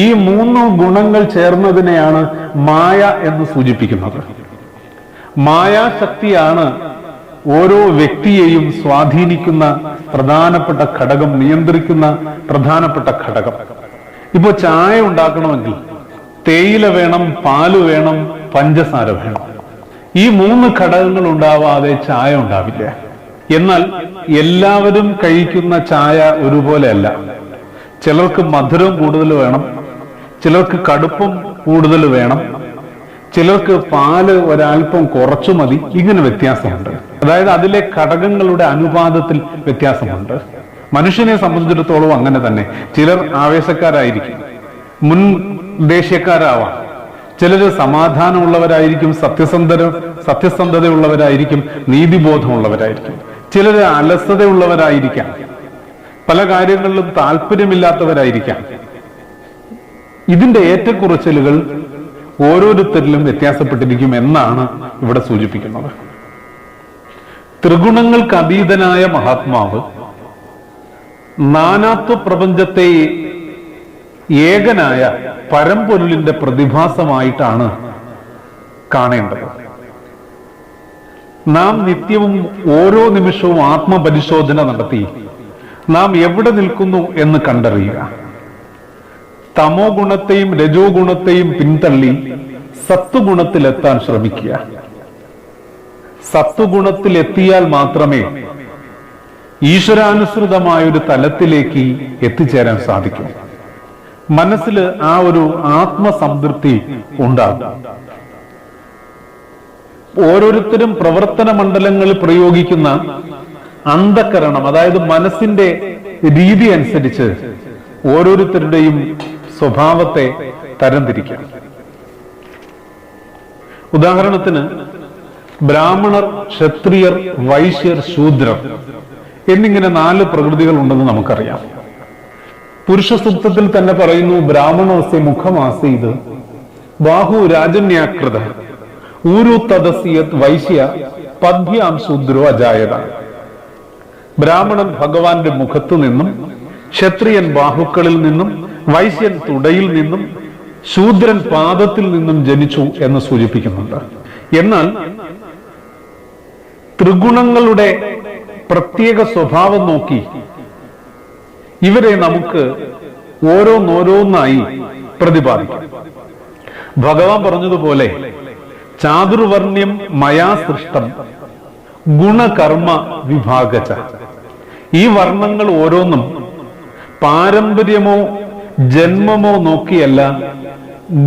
ഈ 3 ഗുണങ്ങൾ ചേർന്നതിനെയാണ് മായ എന്ന് സൂചിപ്പിക്കുന്നത്. മായാശക്തിയാണ് ഓരോ വ്യക്തിയെയും സ്വാധീനിക്കുന്ന പ്രധാനപ്പെട്ട ഘടകം, നിയന്ത്രിക്കുന്ന പ്രധാനപ്പെട്ട ഘടകം. ഇപ്പോ ചായ ഉണ്ടാക്കണമെങ്കിൽ തേയില വേണം, പാല് വേണം, പഞ്ചസാര വേണം. ഈ 3 ഘടകങ്ങൾ ഉണ്ടാവാതെ ചായ ഉണ്ടാവില്ല. എന്നാൽ എല്ലാവരും കഴിക്കുന്ന ചായ ഒരുപോലെയല്ല. ചിലർക്ക് മധുരം കൂടുതൽ വേണം, ചിലർക്ക് കടുപ്പം കൂടുതൽ വേണം, ചിലർക്ക് പാല് ഒരൽപ്പം കുറച്ചു മതി. ഇങ്ങനെ വ്യത്യാസമുണ്ട്. അതായത് അതിലെ ഘടകങ്ങളുടെ അനുപാതത്തിൽ വ്യത്യാസമുണ്ട്. മനുഷ്യനെ സംബന്ധിച്ചിടത്തോളം അങ്ങനെ തന്നെ. ചിലർ ആവേശക്കാരായിരിക്കും, മുൻ ദേഷ്യക്കാരാവാം. ചിലര് സമാധാനമുള്ളവരായിരിക്കും, സത്യസന്ധതയുള്ളവരായിരിക്കും, നീതിബോധമുള്ളവരായിരിക്കും. ചിലര് അലസതയുള്ളവരായിരിക്കാം, പല കാര്യങ്ങളിലും താല്പര്യമില്ലാത്തവരായിരിക്കാം. ഇതിന്റെ ഏറ്റക്കുറച്ചിലുകൾ ഓരോരുത്തരിലും വ്യത്യാസപ്പെട്ടിരിക്കും എന്നാണ് ഇവിടെ സൂചിപ്പിക്കുന്നത്. ത്രിഗുണങ്ങൾക്ക് അതീതനായ മഹാത്മാവ് നാനാത്വ പ്രപഞ്ചത്തെ ഏകനായ പരമ്പൊരുളിന്റെ പ്രതിഭാസമായിട്ടാണ് കാണേണ്ടത്. നാം നിത്യവും ഓരോ നിമിഷവും ആത്മപരിശോധന നടത്തി നാം എവിടെ നിൽക്കുന്നു എന്ന് കണ്ടറിയുക. തമോ ഗുണത്തെയും രജോ ഗുണത്തെയും പിന്തള്ളി സത്വഗുണത്തിലെത്താൻ ശ്രമിക്കുക. സത്വഗുണത്തിലെത്തിയാൽ മാത്രമേ ഈശ്വരാനുസൃതമായൊരു തലത്തിലേക്ക് എത്തിച്ചേരാൻ സാധിക്കും. മനസ്സിൽ ആ ഒരു ആത്മസംതൃപ്തി ഉണ്ടാകും. ഓരോരുത്തരും പ്രവർത്തന മണ്ഡലങ്ങളിൽ പ്രയോഗിക്കുന്ന അന്ധകരണം, അതായത് മനസ്സിന്റെ രീതി അനുസരിച്ച് ഓരോരുത്തരുടെയും സ്വഭാവത്തെ തരംതിരിക്കാം. ഉദാഹരണത്തിന് ബ്രാഹ്മണർ, ക്ഷത്രിയർ, വൈശ്യർ, ശൂദ്രർ എന്നിങ്ങനെ 4 പ്രകൃതികൾ ഉണ്ടെന്ന് നമുക്കറിയാം. പുരുഷ സൂക്തത്തിൽ തന്നെ പറയുന്നു, ബ്രാഹ്മണോസ്യ മുഖമാസീത് ബാഹു രാജന്യാകൃത ഊരു തദസിയത് വൈശ്യ പദ്ഭ്യാം ശൂദ്രോ അജായത. ബ്രാഹ്മണൻ ഭഗവാന്റെ മുഖത്തു നിന്നും, ക്ഷത്രിയൻ ബാഹുക്കളിൽ നിന്നും, വൈശ്യൻ തുടയിൽ നിന്നും, ശൂദ്രൻ പാദത്തിൽ നിന്നും ജനിച്ചു എന്ന് സൂചിപ്പിക്കുന്നുണ്ട്. എന്നാൽ ത്രിഗുണങ്ങളുടെ പ്രത്യേക സ്വഭാവം നോക്കി ഇവരെ നമുക്ക് ഓരോന്നോരോന്നായി പ്രതിപാദിക്കാം. ഭഗവാൻ പറഞ്ഞതുപോലെ ചാതുർവർണ്ണ്യം മയാ സൃഷ്ടം ഗുണകർമ്മ വിഭാഗച. ഈ വർണ്ണങ്ങൾ ഓരോന്നും പാരമ്പര്യമോ ജന്മമോ നോക്കിയല്ല,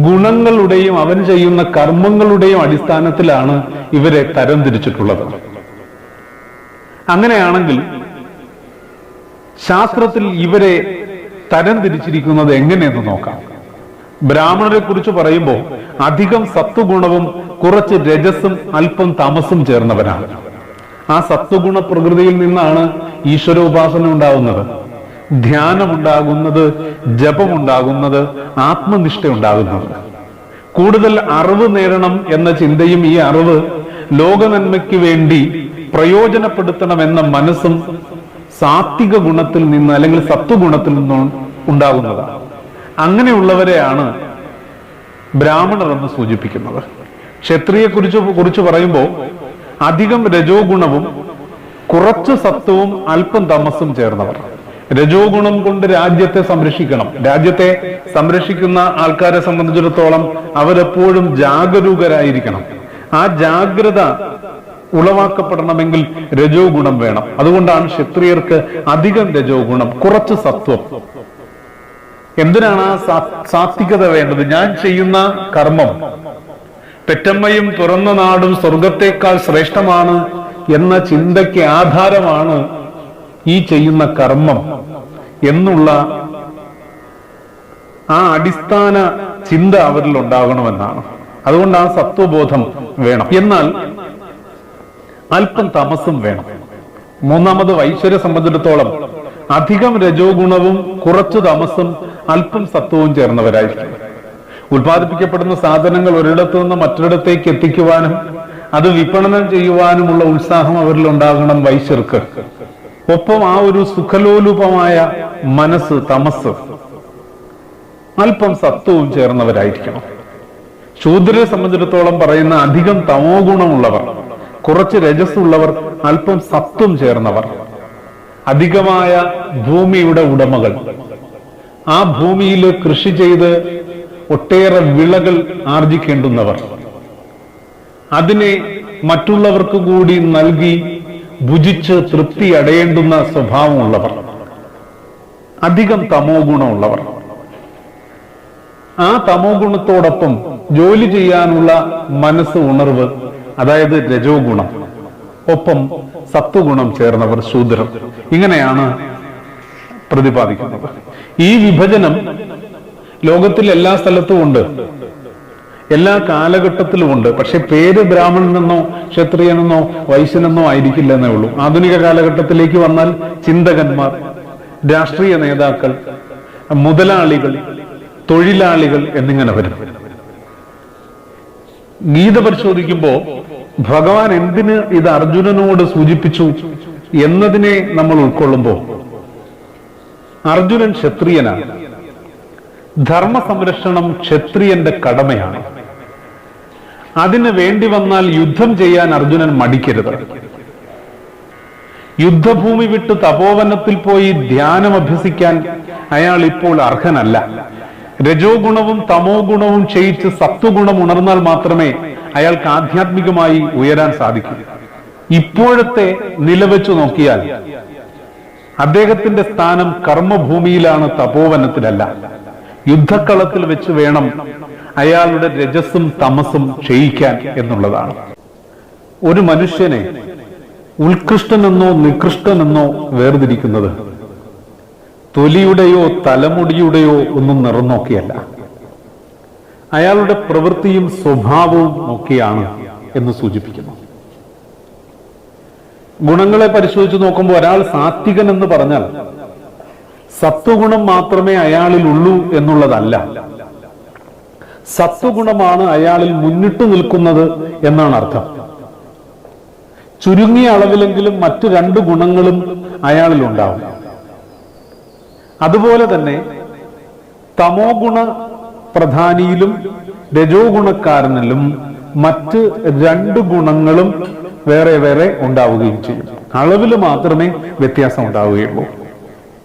ഗുണങ്ങളുടെയും അവൻ ചെയ്യുന്ന കർമ്മങ്ങളുടെയും അടിസ്ഥാനത്തിലാണ് ഇവരെ തരംതിരിച്ചിട്ടുള്ളത്. അങ്ങനെയാണെങ്കിൽ ശാസ്ത്രത്തിൽ ഇവരെ തരംതിരിച്ചിരിക്കുന്നത് എങ്ങനെയെന്ന് നോക്കാം. ബ്രാഹ്മണരെ കുറിച്ച് പറയുമ്പോൾ അധികം സത്വഗുണവും കുറച്ച് രജസും അല്പം തമസും ചേർന്നവരാണ്. ആ സത്വഗുണ പ്രകൃതിയിൽ നിന്നാണ് ഈശ്വരോപാസന ഉണ്ടാകുന്നത്, ധ്യാനമുണ്ടാകുന്നത്, ജപമുണ്ടാകുന്നത്, ആത്മനിഷ്ഠ ഉണ്ടാകുന്നത്. കൂടുതൽ അറിവ് നേടണം എന്ന ചിന്തയും ഈ അറിവ് ലോകനന്മയ്ക്ക് വേണ്ടി പ്രയോജനപ്പെടുത്തണമെന്ന മനസ്സും സാത്വിക ഗുണത്തിൽ നിന്ന് അല്ലെങ്കിൽ സത്വഗുണത്തിൽ നിന്നും ഉണ്ടാകുന്നതാണ്. അങ്ങനെയുള്ളവരെയാണ് ബ്രാഹ്മണർ എന്ന് സൂചിപ്പിക്കുന്നത്. ക്ഷത്രിയെ കുറിച്ച് പറയുമ്പോൾ അധികം രജോ ഗുണവും കുറച്ച് സത്വവും അല്പം തമസ്സും ചേർന്നവർ. രജോ ഗുണം കൊണ്ട് രാജ്യത്തെ സംരക്ഷിക്കണം. രാജ്യത്തെ സംരക്ഷിക്കുന്ന ആൾക്കാരെ സംബന്ധിച്ചിടത്തോളം അവരെപ്പോഴും ജാഗരൂകരായിരിക്കണം. ആ ജാഗ്രത ഉളവാക്കപ്പെടണമെങ്കിൽ രജോ ഗുണം വേണം. അതുകൊണ്ടാണ് ക്ഷത്രിയർക്ക് അധികം രജോ ഗുണം, കുറച്ച് സത്വം. എന്തിനാണ് ആ സാത്വികത വേണ്ടത്? ഞാൻ ചെയ്യുന്ന കർമ്മം പെറ്റമ്മയും തുറന്ന നാടും സ്വർഗത്തേക്കാൾ ശ്രേഷ്ഠമാണ് എന്ന ചിന്തയ്ക്ക് ആധാരമാണ് ഈ ചെയ്യുന്ന കർമ്മം എന്നുള്ള ആ അടിസ്ഥാന ചിന്ത അവരിൽ ഉണ്ടാകണമെന്നാണ്. അതുകൊണ്ട് ആ സത്വബോധം വേണം. എന്നാൽ അല്പം തമസും വേണം. മൂന്നാമത് വൈശ്വരെ സംബന്ധിച്ചിടത്തോളം അധികം രജോ ഗുണവും കുറച്ചു തമസും അല്പം സത്വവും ചേർന്നവരായിരിക്കും. ഉൽപ്പാദിപ്പിക്കപ്പെടുന്ന സാധനങ്ങൾ ഒരിടത്തു നിന്ന് മറ്റൊരിടത്തേക്ക് എത്തിക്കുവാനും അത് വിപണനം ചെയ്യുവാനുമുള്ള ഉത്സാഹം അവരിൽ ഉണ്ടാകണം വൈശ്യർക്ക്. ഒപ്പം ആ ഒരു സുഖലോലുപമായ മനസ്സ്, തമസ്, അല്പം സത്വവും ചേർന്നവരായിരിക്കണം. ശൂദ്രരെ സംബന്ധിച്ചിടത്തോളം പറയുന്ന അധികം തമോ ഗുണമുള്ളവർ, കുറച്ച് രജസ്സുള്ളവർ, അല്പം സത്വം ചേർന്നവർ, അധികമായ ഭൂമിയുടെ ഉടമകൾ, ആ ഭൂമിയിൽ കൃഷി ചെയ്ത് ഒട്ടേറെ വിളകൾ ആർജിക്കേണ്ടുന്നവർ, അതിനെ മറ്റുള്ളവർക്ക് കൂടി നൽകി ഭുജിച്ച് തൃപ്തി അടയേണ്ടുന്ന സ്വഭാവമുള്ളവർ, അധികം തമോ ഗുണമുള്ളവർ. ആ തമോ ഗുണത്തോടൊപ്പം ജോലി ചെയ്യാനുള്ള മനസ്സ്, ഉണർവ്, അതായത് രജോ ഗുണം, ഒപ്പം സത്വഗുണം ചേർന്നവർ ശൂദ്രർ. ഇങ്ങനെയാണ് പ്രതിപാദിക്കുന്നത്. ഈ വിഭജനം ലോകത്തിൽ എല്ലാ സ്ഥലത്തും ഉണ്ട്, എല്ലാ കാലഘട്ടത്തിലും ഉണ്ട്. പക്ഷെ പേര് ബ്രാഹ്മണനെന്നോ ക്ഷത്രിയനെന്നോ വൈശ്യനെന്നോ ആയിരിക്കില്ല എന്നേ ഉള്ളൂ. ആധുനിക കാലഘട്ടത്തിലേക്ക് വന്നാൽ ചിന്തകന്മാർ, രാഷ്ട്രീയ നേതാക്കൾ, മുതലാളികൾ, തൊഴിലാളികൾ എന്നിങ്ങനെ വരും. ഗീത പരിശോധിക്കുമ്പോൾ ഭഗവാൻ എന്തിന് ഇത് അർജുനനോട് സൂചിപ്പിച്ചു എന്നതിനെ നമ്മൾ ഉൾക്കൊള്ളുമ്പോൾ അർജുനൻ ക്ഷത്രിയനാണ്. ധർമ്മ സംരക്ഷണം ക്ഷത്രിയന്റെ കടമയാണ്. അതിന് വേണ്ടി വന്നാൽ യുദ്ധം ചെയ്യാൻ അർജുനൻ മടിക്കരുത്. യുദ്ധഭൂമി വിട്ട് തപോവനത്തിൽ പോയി ധ്യാനം അഭ്യസിക്കാൻ അയാൾ ഇപ്പോൾ അർഹനല്ല. രജോ ഗുണവും തമോ ഗുണവും ക്ഷയിച്ച് സത്വഗുണം ഉണർന്നാൽ മാത്രമേ അയാൾക്ക് ആധ്യാത്മികമായി ഉയരാൻ സാധിക്കൂ. ഇപ്പോഴത്തെ നിലവെച്ചു നോക്കിയാൽ അദ്ദേഹത്തിന്റെ സ്ഥാനം കർമ്മഭൂമിയിലാണ്, തപോവനത്തിലല്ല. യുദ്ധക്കളത്തിൽ വെച്ച് വേണം അയാളുടെ രജസ്സും തമസും ക്ഷയിക്കാൻ എന്നുള്ളതാണ്. ഒരു മനുഷ്യനെ ഉത്കൃഷ്ടനെന്നോ നികൃഷ്ടനെന്നോ വേർതിരിക്കുന്നത് തൊലിയുടെയോ തലമുടിയുടെയോ ഒന്നും നിറം നോക്കിയല്ല, അയാളുടെ പ്രവൃത്തിയും സ്വഭാവവും നോക്കിയാണ് എന്ന് സൂചിപ്പിക്കുന്നു. ഗുണങ്ങളെ പരിശോധിച്ച് നോക്കുമ്പോൾ ഒരാൾ സാത്വികൻ എന്ന് പറഞ്ഞാൽ സത്വഗുണം മാത്രമേ അയാളിൽ ഉള്ളൂ എന്നുള്ളതല്ല, സത്വഗുണമാണ് അയാളിൽ മുന്നിട്ട് നിൽക്കുന്നത് എന്നാണ് അർത്ഥം. ചുരുങ്ങിയ അളവിലെങ്കിലും മറ്റു രണ്ട് ഗുണങ്ങളും അയാളിൽ ഉണ്ടാവും. അതുപോലെ തന്നെ തമോ ഗുണ പ്രധാനിയിലും രജോ ഗുണക്കാരനിലും മറ്റ് രണ്ട് ഗുണങ്ങളും വേറെ വേറെ ഉണ്ടാവുകയും ചെയ്യും. അളവിൽ മാത്രമേ വ്യത്യാസം ഉണ്ടാവുകയുള്ളൂ.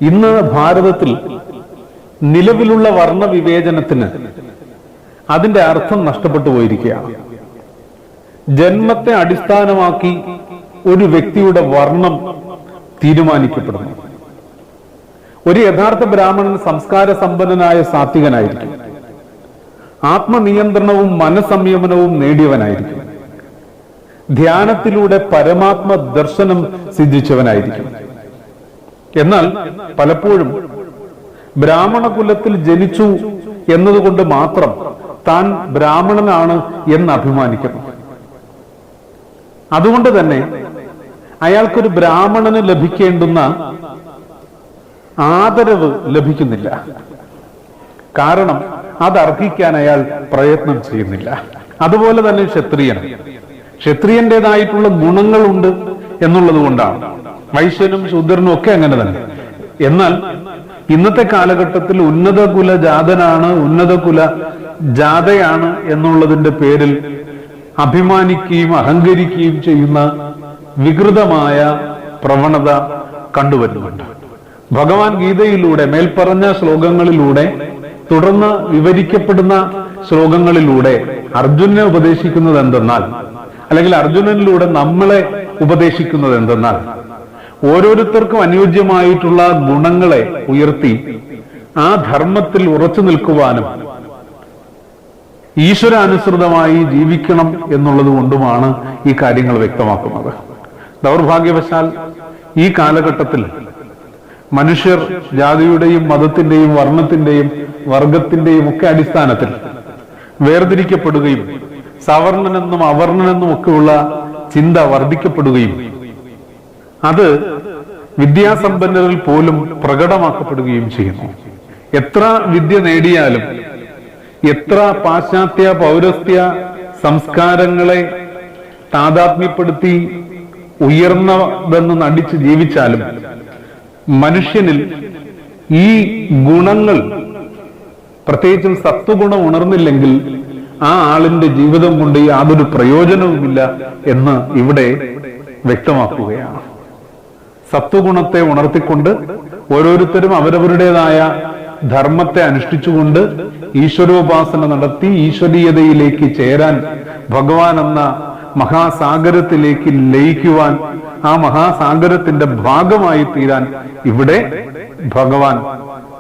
ഇന്ന് ഭാരതത്തിൽ നിലവിലുള്ള വർണ്ണ വിവേചനത്തിന് അതിന്റെ അർത്ഥം നഷ്ടപ്പെട്ടു പോയിരിക്കുകയാണ്. ജന്മത്തെ അടിസ്ഥാനമാക്കി ഒരു വ്യക്തിയുടെ വർണ്ണം തീരുമാനിക്കപ്പെടുന്നു. ഒരു യഥാർത്ഥ ബ്രാഹ്മണൻ സംസ്കാര സമ്പന്നനായ സാത്വികനായിരിക്കും, ആത്മനിയന്ത്രണവും മനസ്സംയമനവും നേടിയവനായിരിക്കും, ധ്യാനത്തിലൂടെ പരമാത്മ ദർശനം സിദ്ധിച്ചവനായിരിക്കും. എന്നാൽ പലപ്പോഴും ബ്രാഹ്മണ കുലത്തിൽ ജനിച്ചു എന്നതുകൊണ്ട് മാത്രം താൻ ബ്രാഹ്മണനാണ് എന്ന് അഭിമാനിക്കുന്നു. അതുകൊണ്ട് തന്നെ അയാൾക്കൊരു ബ്രാഹ്മണന് ലഭിക്കേണ്ടുന്ന ആദരവ് ലഭിക്കുന്നില്ല. കാരണം അത് അർഹിക്കാൻ അയാൾ പ്രയത്നം ചെയ്യുന്നില്ല. അതുപോലെ തന്നെ ക്ഷത്രിയന്റേതായിട്ടുള്ള ഗുണങ്ങളുണ്ട് എന്നുള്ളത് കൊണ്ടാണ്. വൈശ്യനും ശൂദ്രനും ഒക്കെ അങ്ങനെ തന്നെ. എന്നാൽ ഇന്നത്തെ കാലഘട്ടത്തിൽ ഉന്നത കുല ജാതനാണ്, ഉന്നത കുല ജാതയാണ് എന്നുള്ളതിന്റെ പേരിൽ അഭിമാനിക്കുകയും അഹങ്കരിക്കുകയും ചെയ്യുന്ന വികൃതമായ പ്രവണത കണ്ടുവരുന്നുണ്ട്. ഭഗവാൻ ഗീതയിലൂടെ മേൽപ്പറഞ്ഞ ശ്ലോകങ്ങളിലൂടെ, തുടർന്ന് വിവരിക്കപ്പെടുന്ന ശ്ലോകങ്ങളിലൂടെ അർജുനനെ ഉപദേശിക്കുന്നത് എന്തെന്നാൽ, അല്ലെങ്കിൽ അർജുനനിലൂടെ നമ്മളെ ഉപദേശിക്കുന്നത് എന്തെന്നാൽ, ഓരോരുത്തർക്കും അനുയോജ്യമായിട്ടുള്ള ഗുണങ്ങളെ ഉയർത്തി ആ ധർമ്മത്തിൽ ഉറച്ചു നിൽക്കുവാനും ഈശ്വരാനുസൃതമായി ജീവിക്കണം എന്നുള്ളത് കൊണ്ടുമാണ് ഈ കാര്യങ്ങൾ വ്യക്തമാക്കുന്നത്. ദൗർഭാഗ്യവശാൽ ഈ കാലഘട്ടത്തിൽ മനുഷ്യർ ജാതിയുടെയും മതത്തിന്റെയും വർണ്ണത്തിന്റെയും വർഗത്തിന്റെയും ഒക്കെ അടിസ്ഥാനത്തിൽ വേർതിരിക്കപ്പെടുകയും സവർണനെന്നും അവർണനെന്നും ഒക്കെയുള്ള ചിന്ത വർദ്ധിക്കപ്പെടുകയും അത് വിദ്യാസമ്പന്നരിൽ പോലും പ്രകടമാക്കപ്പെടുകയും ചെയ്യുന്നു. എത്ര വിദ്യ നേടിയാലും, എത്ര പാശ്ചാത്യ പൗരസ്ത്യ സംസ്കാരങ്ങളെ താദാത്മ്യപ്പെടുത്തി ഉയർന്നതെന്ന് നടിച്ച് ജീവിച്ചാലും മനുഷ്യനിൽ ഈ ഗുണങ്ങൾ, പ്രത്യേകിച്ചും സത്വഗുണം ഉണർന്നില്ലെങ്കിൽ ആ ആളിന്റെ ജീവിതം കൊണ്ട് യാതൊരു പ്രയോജനവുമില്ല എന്ന് ഇവിടെ വ്യക്തമാക്കുകയാണ്. സത്വഗുണത്തെ ഉണർത്തിക്കൊണ്ട് ഓരോരുത്തരും അവരവരുടേതായ ധർമ്മത്തെ അനുഷ്ഠിച്ചുകൊണ്ട് ഈശ്വരോപാസന നടത്തി ഈശ്വരീയതയിലേക്ക് ചേരാൻ, ഭഗവാൻ എന്ന മഹാസാഗരത്തിലേക്ക് ലയിക്കുവാൻ, ആ മഹാസാഗരത്തിന്റെ ഭാഗമായി തീരാൻ ഇവിടെ ഭഗവാൻ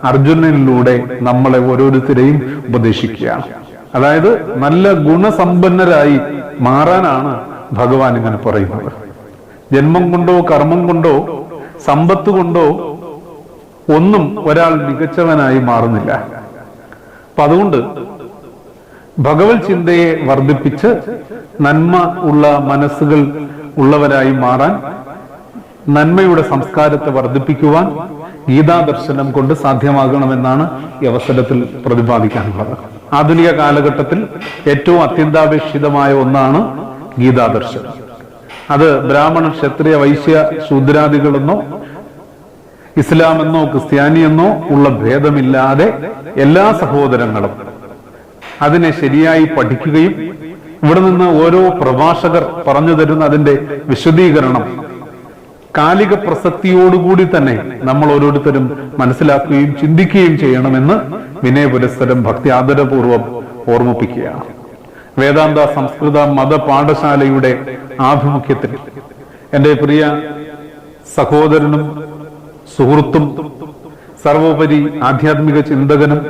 അർജുനനിലൂടെ നമ്മളെ ഓരോരുത്തരെയും ഉപദേശിക്കുകയാണ്. അതായത് നല്ല ഗുണസമ്പന്നരായി മാറാനാണ് ഭഗവാൻ ഇങ്ങനെ പറയുന്നത്. ജന്മം കൊണ്ടോ കർമ്മം കൊണ്ടോ സമ്പത്ത് കൊണ്ടോ ഒന്നും ഒരാൾ മികച്ചവനായി മാറുന്നില്ല. അപ്പൊ അതുകൊണ്ട് ഭഗവത് ചിന്തയെ വർദ്ധിപ്പിച്ച് നന്മ ഉള്ള മനസ്സുകൾ ഉള്ളവരായി മാറാൻ, നന്മയുടെ സംസ്കാരത്തെ വർദ്ധിപ്പിക്കുവാൻ ഗീതാദർശനം കൊണ്ട് സാധ്യമാകണമെന്നാണ് ഈ അവസരത്തിൽ പ്രതിപാദിക്കാനുള്ളത്. ആധുനിക കാലഘട്ടത്തിൽ ഏറ്റവും അത്യന്താപേക്ഷിതമായ ഒന്നാണ് ഗീതാദർശനം. അത് ബ്രാഹ്മണ, ക്ഷത്രിയ, വൈശ്യ, ശൂദ്രാദികളെന്നോ ഇസ്ലാമെന്നോ ക്രിസ്ത്യാനിയെന്നോ ഉള്ള ഭേദമില്ലാതെ എല്ലാ സഹോദരങ്ങളും അതിനെ ശരിയായി പഠിക്കുകയും ഇവിടെ നിന്ന് ഓരോ പ്രഭാഷകർ പറഞ്ഞു തരുന്ന അതിന്റെ വിശദീകരണം കാലിക പ്രസക്തിയോടുകൂടി തന്നെ നമ്മൾ ഓരോരുത്തരും മനസ്സിലാക്കുകയും ചിന്തിക്കുകയും ചെയ്യണമെന്ന് വിനയപുരസ്സരം ഭക്തി ആദരപൂർവ്വം ഓർമ്മിപ്പിക്കുകയാണ്. വേദാന്ത സംസ്കൃത മത പാഠശാലയുടെ ആഭിമുഖ്യത്തിൽ എൻ്റെ പ്രിയ സഹോദരനും സുഹൃത്തും സർവോപരി ആധ്യാത്മിക ചിന്തകനും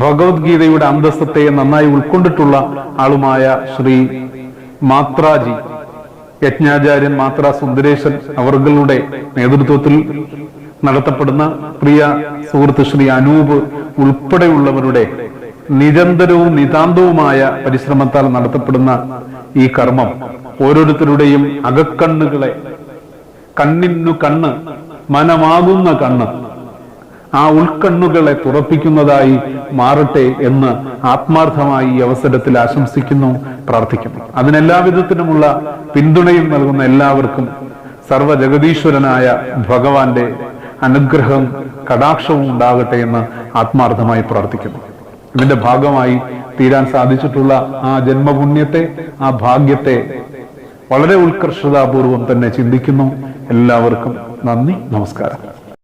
ഭഗവത്ഗീതയുടെ അന്തസ്സത്തെ നന്നായി ഉൾക്കൊണ്ടിട്ടുള്ള ആളുമായ ശ്രീ മാത്രാജി, യജ്ഞാചാര്യൻ മാത്ര സുന്ദരേശൻ അവരുടെ നേതൃത്വത്തിൽ നടത്തപ്പെടുന്ന പ്രിയ സുഹൃത്ത് ശ്രീ അനൂപ് ഉൾപ്പെടെയുള്ളവരുടെ നിരന്തരവും നിതാന്തവുമായ പരിശ്രമത്താൽ നടത്തപ്പെടുന്ന ഈ കർമ്മം ഓരോരുത്തരുടെയും അകക്കണ്ണുകളെ, കണ്ണിനു കണ്ണ് മനമാകുന്ന കണ്ണ്, ആ ഉൾക്കണ്ണുകളെ തുറപ്പിക്കുന്നതായി മാറട്ടെ എന്ന് ആത്മാർത്ഥമായി ഈ അവസരത്തിൽ ആശംസിക്കുന്നു, പ്രാർത്ഥിക്കുന്നു. അതിനെല്ലാവിധത്തിനുമുള്ള പിന്തുണയും നൽകുന്ന എല്ലാവർക്കും സർവ്വജഗതീശ്വരനായ ഭഗവാന്റെ അനുഗ്രഹം കടാക്ഷവും ഉണ്ടാകട്ടെ എന്ന് ആത്മാർത്ഥമായി പ്രാർത്ഥിക്കുന്നു. ഇതിന്റെ ഭാഗമായി തീരാൻ സാധിച്ചിട്ടുള്ള ആ ജന്മപുണ്യത്തെ, ആ ഭാഗ്യത്തെ വളരെ ഉത്കർഷതാപൂർവം തന്നെ ചിന്തിക്കുന്നു. എല്ലാവർക്കും നന്ദി, നമസ്കാരം.